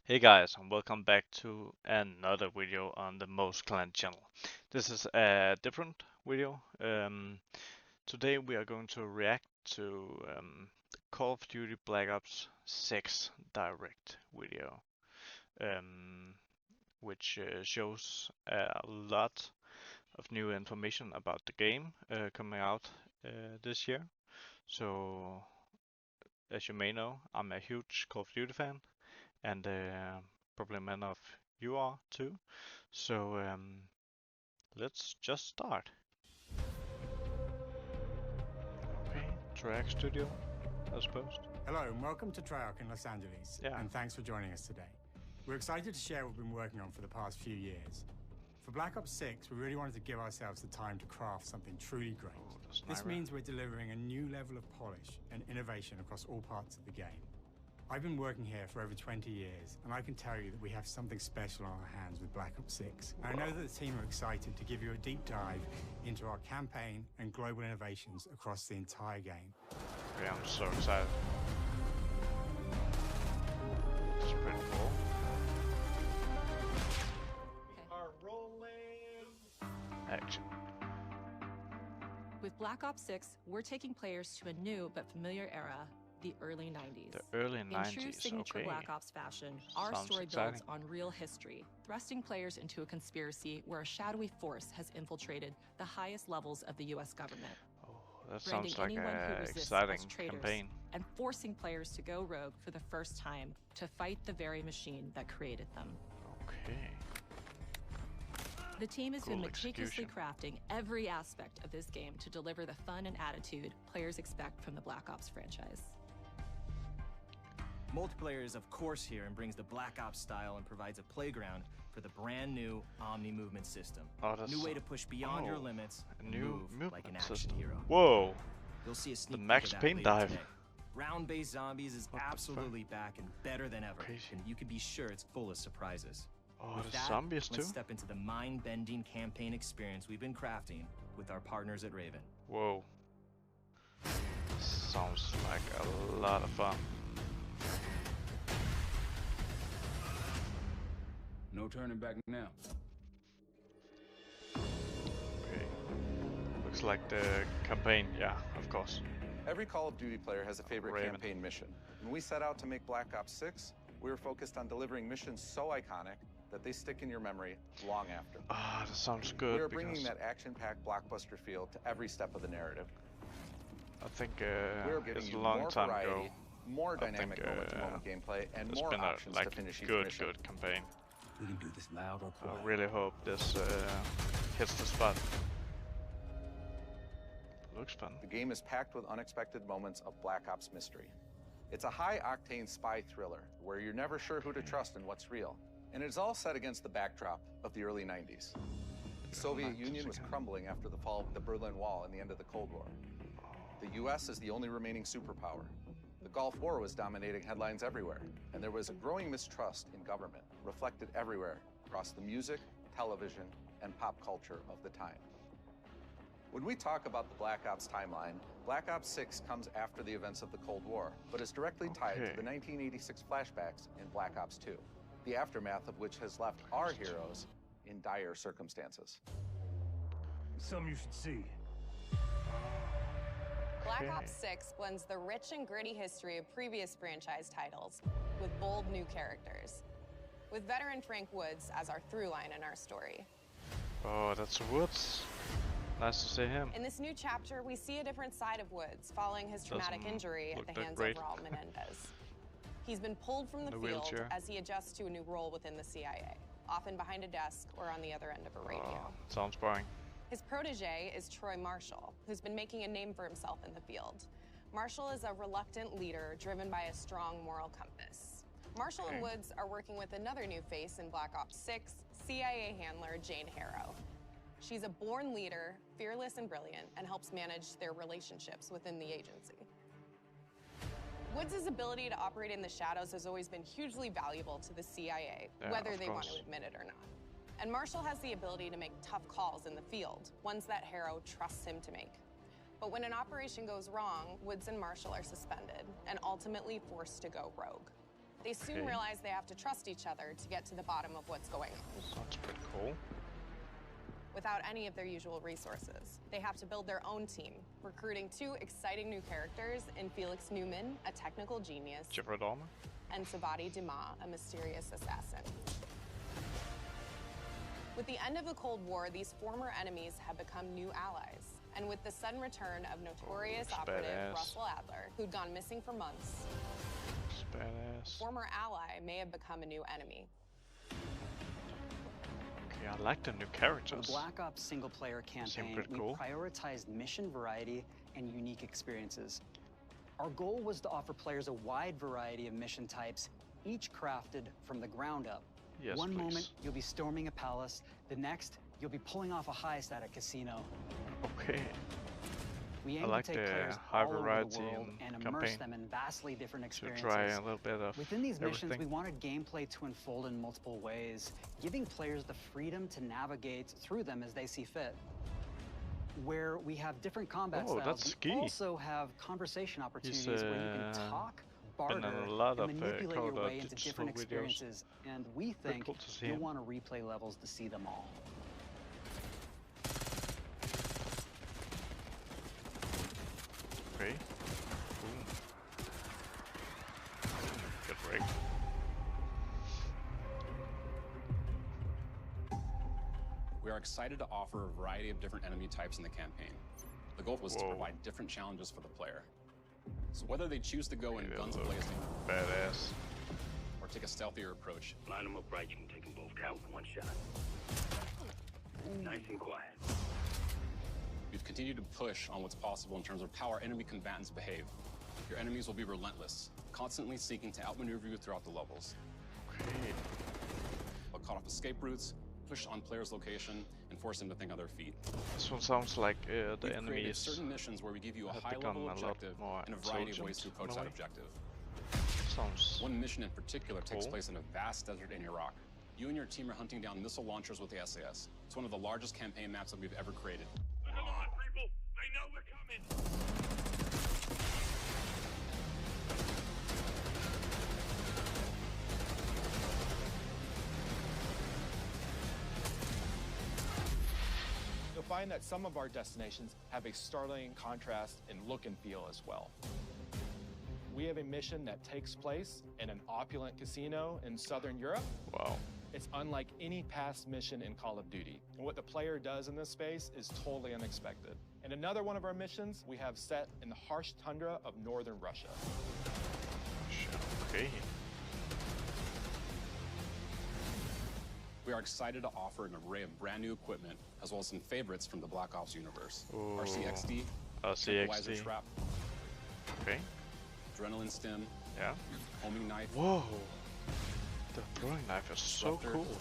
Hey guys, and welcome back to another video on the Most Clan channel. This is a different video. Today we are going to react to the Call of Duty Black Ops 6 Direct video, um, which shows a lot of new information about the game coming out this year. So, as you may know, I'm a huge Call of Duty fan, and probably many of you are too. So let's just start. Okay, Treyarch Studio, I suppose. Hello and welcome to Treyarch in Los Angeles, Yeah. and thanks for joining us today. We're excited to share what we've been working on for the past few years. For Black Ops 6, we really wanted to give ourselves the time to craft something truly great. This means we're delivering a new level of polish and innovation across all parts of the game. I've been working here for over 20 years, and I can tell you that we have something special on our hands with Black Ops 6. And I know that the team are excited to give you a deep dive into our campaign and global innovations across the entire game. Okay, I'm so excited. It's pretty cool. Are rolling. Action. With Black Ops 6, we're taking players to a new but familiar era, the early 90s. The early In 90s, true signature okay. Black Ops fashion, our Sounds story exciting. builds on real history, thrusting players into a conspiracy where a shadowy force has infiltrated the highest levels of the US government, Oh, that branding sounds like anyone who an resists exciting as traitors, campaign. and forcing players to go rogue for the first time to fight the very machine that created them. Okay. The team has Cool been meticulously execution. crafting every aspect of this game to deliver the fun and attitude players expect from the Black Ops franchise. Multiplayer is of course here and brings the Black Ops style and provides a playground for the brand new Omni movement system. Oh, that's New way to push beyond your oh, limits a and new move movement like an action system. hero. Whoa. You'll see a sneak peek Max of that Payne later dive. today. Round-based zombies is What the fuck? absolutely back and better than ever, Crazy. and you can be sure it's full of surprises. Oh, With the that, zombies too? let's step into the mind-bending campaign experience we've been crafting with our partners at Raven. Whoa. Sounds like a lot of fun. No turning back now. Okay. Looks like the campaign, yeah, of course. Every Call of Duty player has a favorite Raven. campaign mission. When we set out to make Black Ops 6, we were focused on delivering missions so iconic that they stick in your memory long after. Ah, that sounds good. We are because bringing that action-packed blockbuster feel to every step of the narrative. I think We are giving it's a you long more time variety, ago. more I dynamic think, moment-to-moment gameplay, and It's more been options a to finish each good mission. campaign. We can do this loud or I quiet. really hope this hits the spot. Looks fun. The game is packed with unexpected moments of Black Ops mystery. It's a high-octane spy thriller where you're never sure who to trust and what's real. And it's all set against the backdrop of the early 90s. The Soviet 90s Union was again. crumbling after the fall of the Berlin Wall and the end of the Cold War. The US is the only remaining superpower. The Gulf War was dominating headlines everywhere, and there was a growing mistrust in government, reflected everywhere across the music, television, and pop culture of the time. When we talk about the Black Ops timeline, Black Ops 6 comes after the events of the Cold War, but is directly tied Okay. to the 1986 flashbacks in Black Ops 2, the aftermath of which has left our heroes in dire circumstances. Something you should see. Black Okay. Ops 6 blends the rich and gritty history of previous franchise titles with bold new characters, with veteran Frank Woods as our through line in our story. Oh, that's Woods. Nice to see him. In this new chapter, we see a different side of Woods following his traumatic Doesn't injury at look the that hands great. of Raul Menendez. He's been pulled from the The field wheelchair. as he adjusts to a new role within the CIA, often behind a desk or on the other end of a radio. Oh, sounds boring. His protege is Troy Marshall, who's been making a name for himself in the field. Marshall is a reluctant leader driven by a strong moral compass. Marshall and Okay. Woods are working with another new face in Black Ops 6, CIA handler Jane Harrow. She's a born leader, fearless and brilliant, and helps manage their relationships within the agency. Woods' ability to operate in the shadows has always been hugely valuable to the CIA, Yeah, whether of they want to course. admit it or not. And Marshall has the ability to make tough calls in the field, ones that Harrow trusts him to make. But when an operation goes wrong, Woods and Marshall are suspended and ultimately forced to go rogue. They soon realize they have to trust each other to get to the bottom of what's going on. Sounds pretty cool. Without any of their usual resources, they have to build their own team, recruiting 2 exciting new characters in Felix Newman, a technical genius, Jeffrey Dahmer, and Sabati Dumas, a mysterious assassin. With the end of the Cold War, these former enemies have become new allies. And with the sudden return of notorious operative Russell Adler, who'd gone missing for months, former ally may have become a new enemy. Okay, I like the new characters. For the Black Ops single-player campaign, we prioritized mission variety and unique experiences. Our goal was to offer players a wide variety of mission types, each crafted from the ground up. Yes, One moment, you'll be storming a palace. The next, you'll be pulling off a heist at a casino. Okay. We aim I like to take the players high all over variety the world and immerse campaign. them in vastly different experiences. To try a little bit of Within these missions, everything. we wanted gameplay to unfold in multiple ways, giving players the freedom to navigate through them as they see fit. Where we have different combat styles, we also have conversation opportunities where you can talk, barter, and manipulate your way into different experiences. And we think you'll want to replay levels to see them all. Okay. Boom. Good break. We are excited to offer a variety of different enemy types in the campaign. The goal was to provide different challenges for the player. So whether they choose to go in guns blazing, badass, or take a stealthier approach, line them up right, you can take them both out with one shot. Nice and quiet. We've continued to push on what's possible in terms of how our enemy combatants behave. Your enemies will be relentless, constantly seeking to outmaneuver you throughout the levels. Okay. They'll cut off escape routes, push on players' location, and force them to think on their feet. This one sounds like the enemies certain missions where we give you a have high-level become a lot objective more and a variety of ways to intelligent approach in a that way. objective. Sounds One mission in particular takes cool. place in a vast desert in Iraq. You and your team are hunting down missile launchers with the SAS. It's one of the largest campaign maps that we've ever created. Come on, people! They know we're coming! You'll find that some of our destinations have a startling contrast in look and feel as well. We have a mission that takes place in an opulent casino in Southern Europe. Wow. It's unlike any past mission in Call of Duty. And what the player does in this space is totally unexpected. And another one of our missions we have set in the harsh tundra of northern Russia. Okay. We are excited to offer an array of brand new equipment, as well as some favorites from the Black Ops universe. Ooh. RCXD, RCXD. Tranquilizer Trap, Okay. Adrenaline Stim, Yeah. Homing Knife. Whoa. The throwing knife is so Disruptor. cool.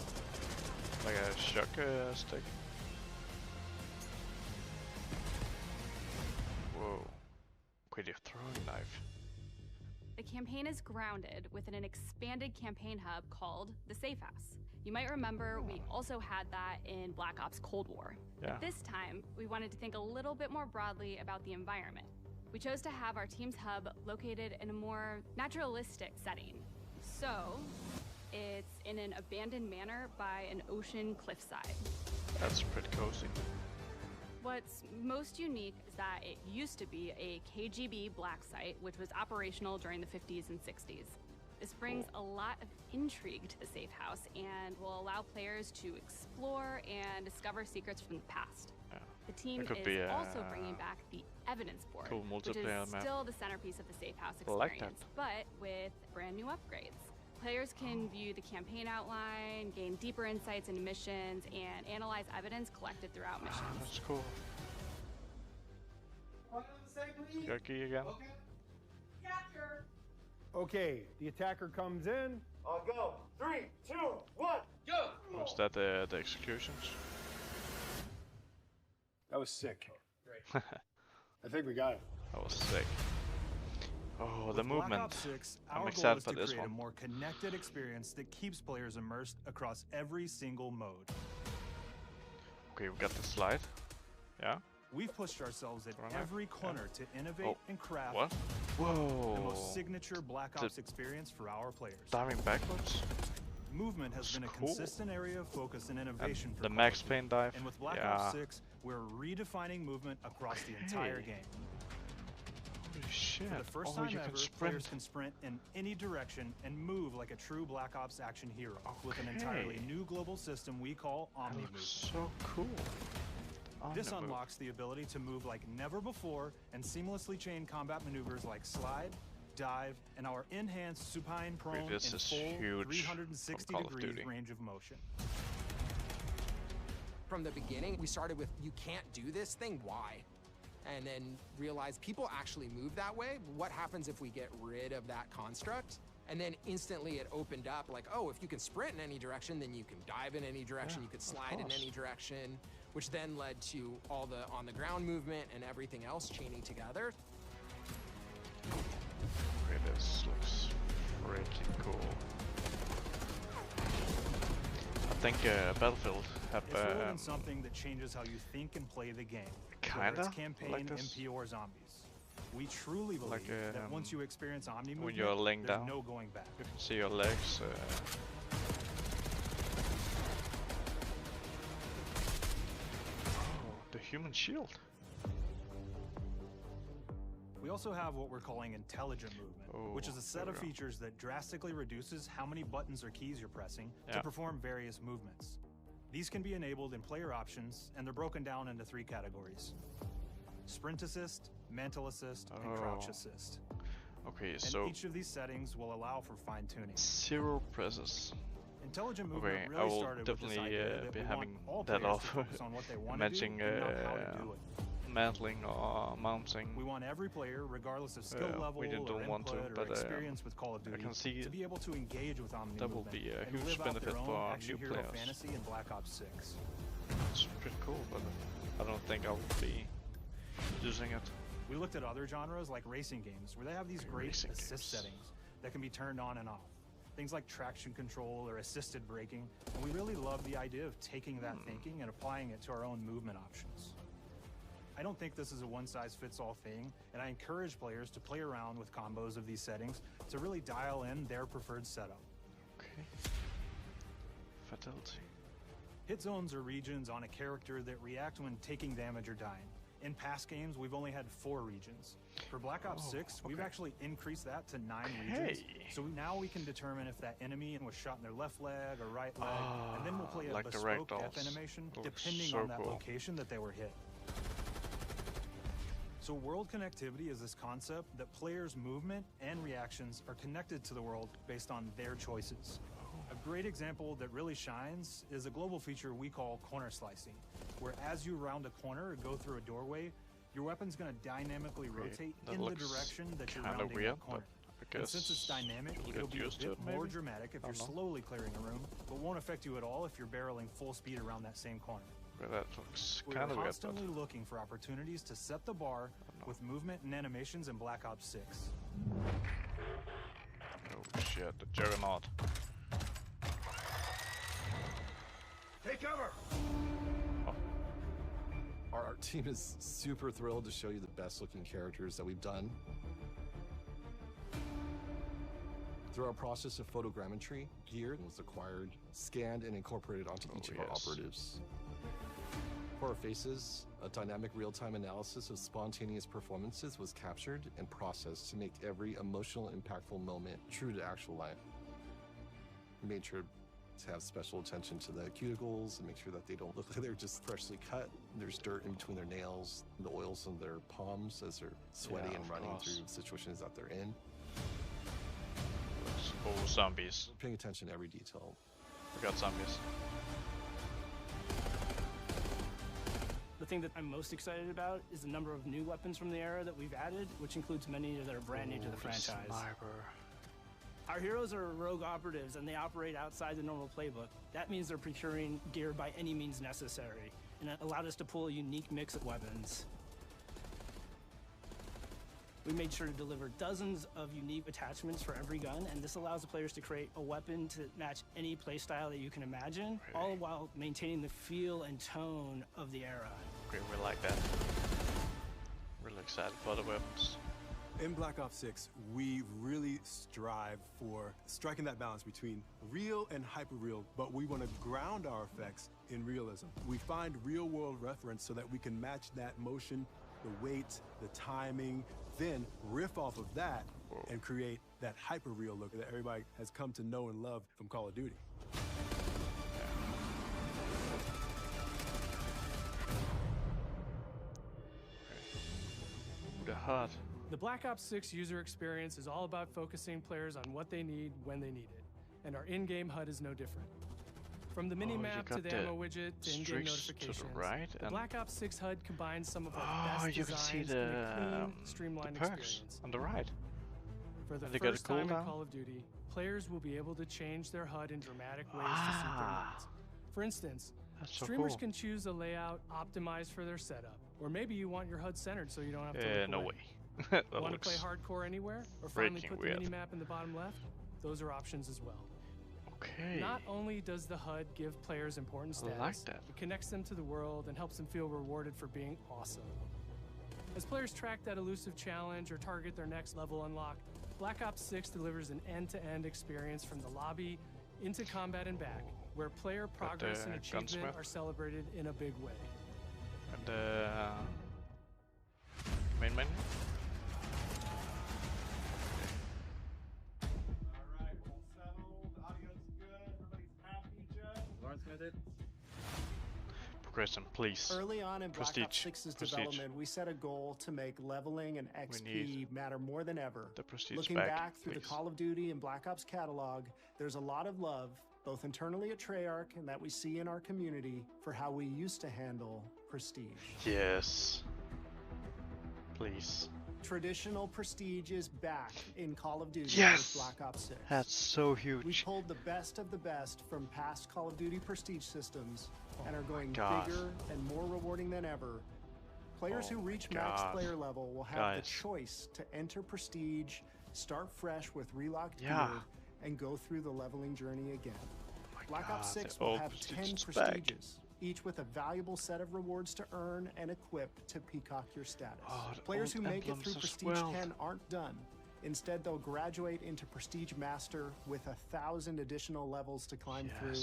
Like a shock stick. Whoa. Okay, the throwing knife. The campaign is grounded within an expanded campaign hub called the Safe House. You might remember we also had that in Black Ops Cold War. Yeah. But this time, we wanted to think a little bit more broadly about the environment. We chose to have our team's hub located in a more naturalistic setting. So, it's in an abandoned manor by an ocean cliffside. That's pretty cozy. What's most unique is that it used to be a KGB black site, which was operational during the 50s and 60s. This brings a lot of intrigue to the Safe House and will allow players to explore and discover secrets from the past. Yeah. The team It could is be also bringing back the evidence board, cool which is multiplayer map. still the centerpiece of the Safe House I like experience, but with brand new upgrades. Players can view the campaign outline, gain deeper insights into missions, and analyze evidence collected throughout missions. That's cool. Jerky again. Okay, the attacker comes in. I'll go. 3, 2, 1, go! Was that the executions? That was sick. I think we got it. That was sick. Oh, the With movement. Black Ops 6, I'm our excited goal is for to this create one. a more connected experience that keeps players immersed across every single mode. Okay, we got the slide. Yeah. We've pushed ourselves at every corner to innovate and craft Whoa. the most signature Black Ops experience for our players. Diving backwards? Movement has been a consistent area of focus and innovation for the Max Payne dive. And with Black Ops 6, we're redefining movement across the entire game. Holy shit. For the first time ever, players can sprint in any direction and move like a true Black Ops action hero with an entirely new global system we call Omni Movement. So cool. This unlocks the ability to move like never before and seamlessly chain combat maneuvers like slide, dive, and our enhanced supine prone in full 360-degree range of motion. From the beginning, we started with, you can't do this thing, why? And then realized people actually move that way. What happens if we get rid of that construct? And then instantly it opened up like, oh, if you can sprint in any direction, then you can dive in any direction, you could slide in any direction, which then led to all the on-the-ground movement and everything else chaining together. Okay, this looks freaking cool. I think Battlefield have something that changes how you think and play the game. Kinda it's campaign, like this? MP, or zombies. We truly believe that once you experience Omni movement, when you're laying there's down, no going back. You can see your legs. Oh, the human shield. We also have what we're calling intelligent movement, which is a set of features that drastically reduces how many buttons or keys you're pressing to perform various movements. These can be enabled in player options, and they're broken down into 3 categories: sprint assist, mantle assist, and crouch assist. Okay, and so each of these settings will allow for fine-tuning. 0 presses. Intelligent movement Okay, really I will started definitely with this idea that be we having want all that players off. to focus on what they want Matching to do, and not how to do it. mantling or mounting. We want every player, regardless of skill level we or don't input want to, or but experience with Call of Duty, I can see to be able to engage with Omni that will movement be a and huge live out benefit their own for action new hero players. fantasy in Black Ops 6. It's pretty cool, but I don't think I'll be using it. We looked at other genres like racing games, where they have these great assist settings that can be turned on and off. Things like traction control or assisted braking, and we really love the idea of taking that thinking and applying it to our own movement options. I don't think this is a one-size-fits-all thing, and I encourage players to play around with combos of these settings to really dial in their preferred setup. Okay. Fatality. Hit zones are regions on a character that react when taking damage or dying. In past games, we've only had 4 regions. For Black Ops 6, we've actually increased that to 9 regions. So now we can determine if that enemy was shot in their left leg or right leg, and then we'll play a bespoke death animation depending on that location that they were hit. So world connectivity is this concept that players' movement and reactions are connected to the world based on their choices. A great example that really shines is a global feature we call corner slicing, where as you round a corner or go through a doorway, your weapon's going to dynamically rotate in the direction that you're rounding that corner. And since it's dynamic, it'll be a bit more dramatic if you're slowly clearing a room, but won't affect you at all if you're barreling full speed around that same corner. But that looks We're kind of weird. constantly looking for opportunities to set the bar with movement and animations in Black Ops 6. Oh shit, the Juggernaut. Take cover! Our art team is super thrilled to show you the best looking characters that we've done. Through our process of photogrammetry, gear was acquired, scanned, and incorporated onto each of our operatives. For our faces, a dynamic real-time analysis of spontaneous performances was captured and processed to make every emotional, impactful moment true to actual life. We made sure to have special attention to the cuticles and make sure that they don't look like they're just freshly cut. There's dirt in between their nails, the oils on their palms as they're sweaty and running through situations that they're in. Oh, zombies. Paying attention to every detail. We got zombies. The thing that I'm most excited about is the number of new weapons from the era that we've added, which includes many that are brand new to the franchise. Sniper. Our heroes are rogue operatives, and they operate outside the normal playbook. That means they're procuring gear by any means necessary, and it allowed us to pull a unique mix of weapons. We made sure to deliver dozens of unique attachments for every gun, and this allows the players to create a weapon to match any playstyle that you can imagine, all while maintaining the feel and tone of the era. Okay, we like that. Really excited for the weapons. In Black Ops 6, we really strive for striking that balance between real and hyper-real, but we want to ground our effects in realism. We find real-world reference so that we can match that motion, the weight, the timing, then riff off of that and create that hyper-real look that everybody has come to know and love from Call of Duty. The HUD. The Black Ops 6 user experience is all about focusing players on what they need when they need it, and our in-game HUD is no different. From the mini-map to the ammo widget to in-game notifications, to the right, the Black Ops 6 HUD combines some of our best you can see designs the, in a clean, streamlined experience. On the right. For the Have they first got a time in cooldown? Call of Duty, players will be able to change their HUD in dramatic ways to suit their needs. For instance, so streamers cool. can choose a layout optimized for their setup, or maybe you want your HUD centered so you don't have to look No away. way. Want to play hardcore anywhere, or finally put the mini-map in the bottom left? Those are options as well. Okay. Not only does the HUD give players important status, like that. it connects them to the world and helps them feel rewarded for being awesome. As players track that elusive challenge or target their next level unlock, Black Ops 6 delivers an end-to-end experience from the lobby into combat and back, where player progress and achievement gunsmith. are celebrated in a big way. And main menu. Progression, please. Early on in Black Ops Prestige. 6's Prestige. development, we set a goal to make leveling and XP matter more than ever. The Prestige Looking back, through the please. Call of Duty and Black Ops catalog, there's a lot of love, both internally at Treyarch and that we see in our community, for how we used to handle Prestige. Yes. Please. Traditional Prestige is back in Call of Duty Yes! with Black Ops 6. That's so huge. We pulled the best of the best from past Call of Duty Prestige systems and are going God. bigger and more rewarding than ever. Players who reach max player level will have the choice to enter Prestige, start fresh with relocked gear, and go through the leveling journey again. Black Ops 6 will have 10 prestiges, each with a valuable set of rewards to earn and equip to peacock your status. Players who make it through Prestige 10 aren't done. Instead, they'll graduate into Prestige Master with 1,000 additional levels to climb through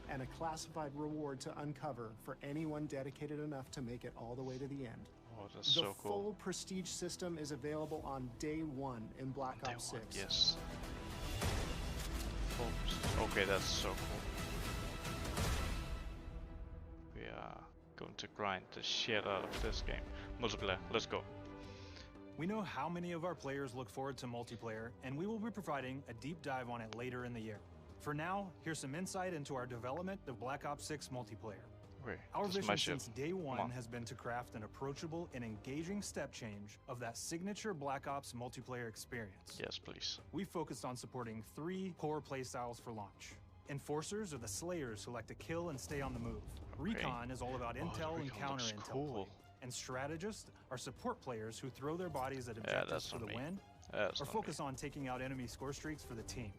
and a classified reward to uncover for anyone dedicated enough to make it all the way to the end. Oh, that's The so cool. full Prestige system is available on day 1 in Black Ops 6. Yes. Okay, that's so cool. We are going to grind the shit out of this game. Multiplayer, let's go. We know how many of our players look forward to multiplayer, and we will be providing a deep dive on it later in the year. For now, here's some insight into our development of Black Ops 6 multiplayer. Okay, Our this is vision my ship. since day Come one on. has been to craft an approachable and engaging step change of that signature Black Ops multiplayer experience. Yes, please. We focused on supporting 3 core playstyles for launch. Enforcers are the slayers who like to kill and stay on the move. Recon is all about the intel and recon looks counter-intel cool. play. And strategists are support players who throw their bodies at that's objectives for not the me. win, That's or not focus on taking out enemy score streaks for the team.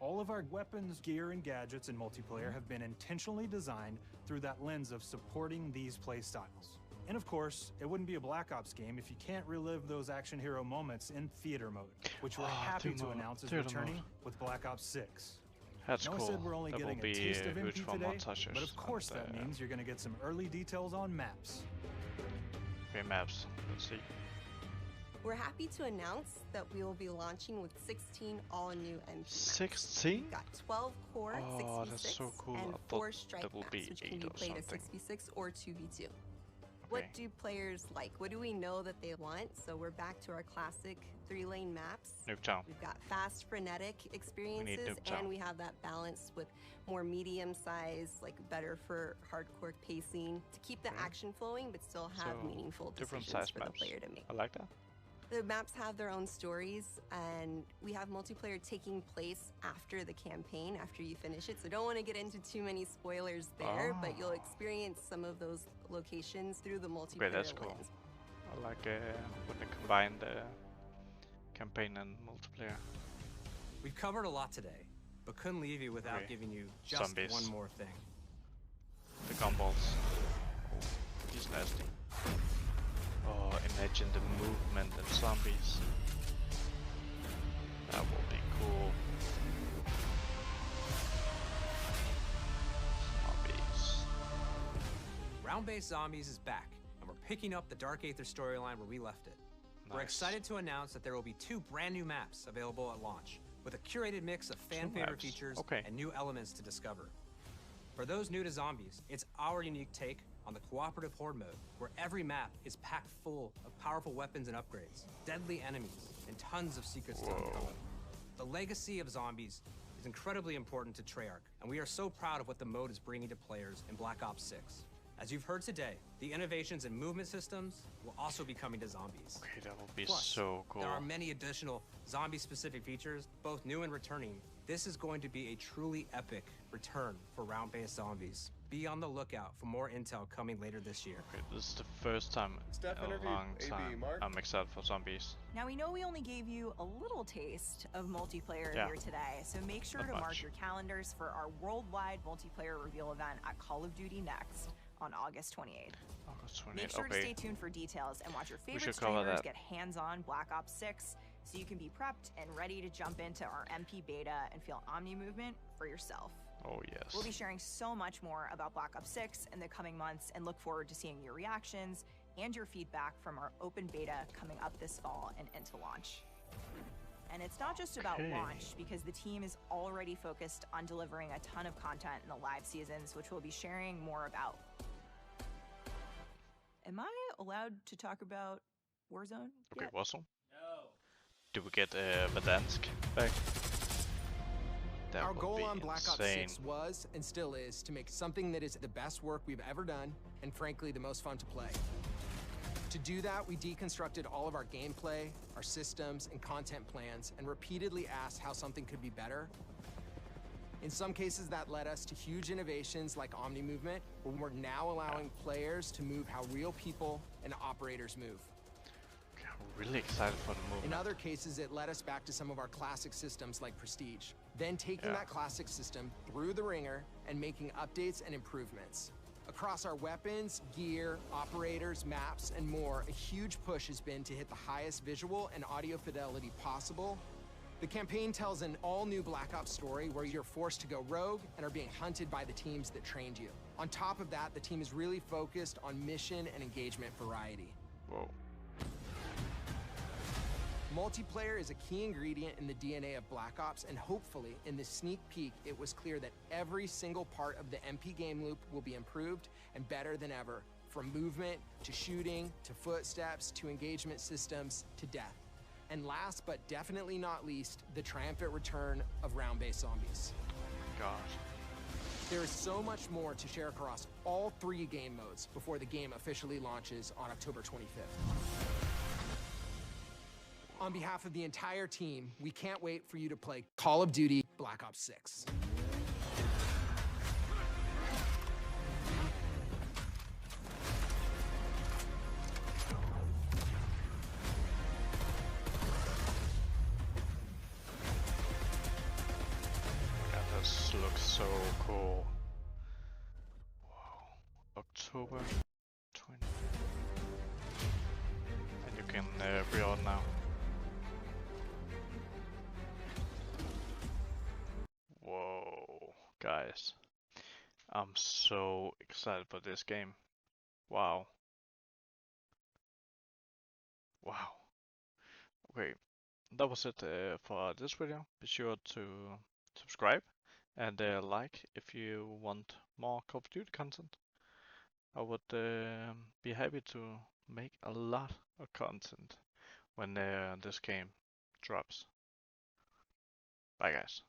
All of our weapons, gear, and gadgets in multiplayer have been intentionally designed through that lens of supporting these play styles. And of course, it wouldn't be a Black Ops game if you can't relive those action hero moments in theater mode, which we're happy to announce is theater returning mode. with Black Ops 6. That's Now, cool. I said we're only That getting will a be taste of huge MP for today, montages but of course and, that means you're going to get some early details on maps. Okay, maps. Let's see. We're happy to announce that we will be launching with 16 all-new MP maps. 16? We've got 12 core, Oh, 6v6, that's so cool. I and thought 4 strike that will maps, be which can 8 be or played as something. 6v6 or 2v2. What do players like? What do we know that they want? So we're back to our classic 3-lane maps. Nuketown. We've got fast, frenetic experiences, Nuketown. and we have that balance with more medium size, like better for hardcore pacing to keep the action flowing, but still have So, meaningful different decisions size for maps. the player to make. I like that. The maps have their own stories, and we have multiplayer taking place after the campaign, after you finish it. So don't want to get into too many spoilers there, but you'll experience some of those locations through the multiplayer Okay, that's cool. lens. I like when they combine the campaign and multiplayer. We've covered a lot today, but couldn't leave you without giving you just Zombies. one more thing. The gumballs. Oh, he's nasty. Oh, imagine the movement in zombies. That will be cool. Zombies. Round-based Zombies is back, and we're picking up the Dark Aether storyline where we left it. We're excited to announce that there will be 2 brand new maps available at launch, with a curated mix of fan-favorite features and new elements to discover. For those new to Zombies, it's our unique take on the cooperative horde mode, where every map is packed full of powerful weapons and upgrades, deadly enemies, and tons of secrets to uncover. The legacy of Zombies is incredibly important to Treyarch, and we are so proud of what the mode is bringing to players in Black Ops 6. As you've heard today, the innovations in movement systems will also be coming to Zombies. Okay, that will be Plus, so cool. there are many additional zombie-specific features, both new and returning. This is going to be a truly epic return for round-based Zombies. Be on the lookout for more intel coming later this year. Okay, this is the first time in a long time I'm excited for Zombies. Now we know we only gave you a little taste of multiplayer here today, so make sure to mark your calendars for our worldwide multiplayer reveal event at Call of Duty Next on August 28th. Make sure to stay tuned for details and watch your favorite streamers get hands-on Black Ops 6 so you can be prepped and ready to jump into our MP beta and feel Omni movement for yourself. Oh yes. We'll be sharing so much more about Black Ops 6 in the coming months and look forward to seeing your reactions and your feedback from our open beta coming up this fall and into launch. And it's not just about launch, because the team is already focused on delivering a ton of content in the live seasons, which we'll be sharing more about. Am I allowed to talk about Warzone Okay, yet? Warzone? No. Do we get Verdansk back? That Our will goal be on Black Ops insane. 6 was, and still is, to make something that is the best work we've ever done, and frankly, the most fun to play. To do that, we deconstructed all of our gameplay, our systems, and content plans, and repeatedly asked how something could be better. In some cases, that led us to huge innovations like Omni Movement, where we're now allowing players to move how real people and operators move. Okay, I'm really excited for the movement. In other cases, it led us back to some of our classic systems like Prestige, then taking that classic system through the ringer and making updates and improvements. Across our weapons, gear, operators, maps, and more, a huge push has been to hit the highest visual and audio fidelity possible. The campaign tells an all-new Black Ops story where you're forced to go rogue and are being hunted by the teams that trained you. On top of that, the team is really focused on mission and engagement variety. Whoa. Multiplayer is a key ingredient in the DNA of Black Ops, and hopefully, in this sneak peek, it was clear that every single part of the MP game loop will be improved and better than ever, from movement, to shooting, to footsteps, to engagement systems, to death. And last but definitely not least, the triumphant return of round-based Zombies. Oh my gosh. There is so much more to share across all 3 game modes before the game officially launches on October 25th. On behalf of the entire team, we can't wait for you to play Call of Duty Black Ops 6. God, this looks so cool. Wow. October 20th. And you can pre-order now. Whoa, guys, I'm so excited for this game. Wow. Wow. Okay, that was it for this video. Be sure to subscribe and like if you want more Call of Duty content. I would be happy to make a lot of content when this game drops. Bye guys.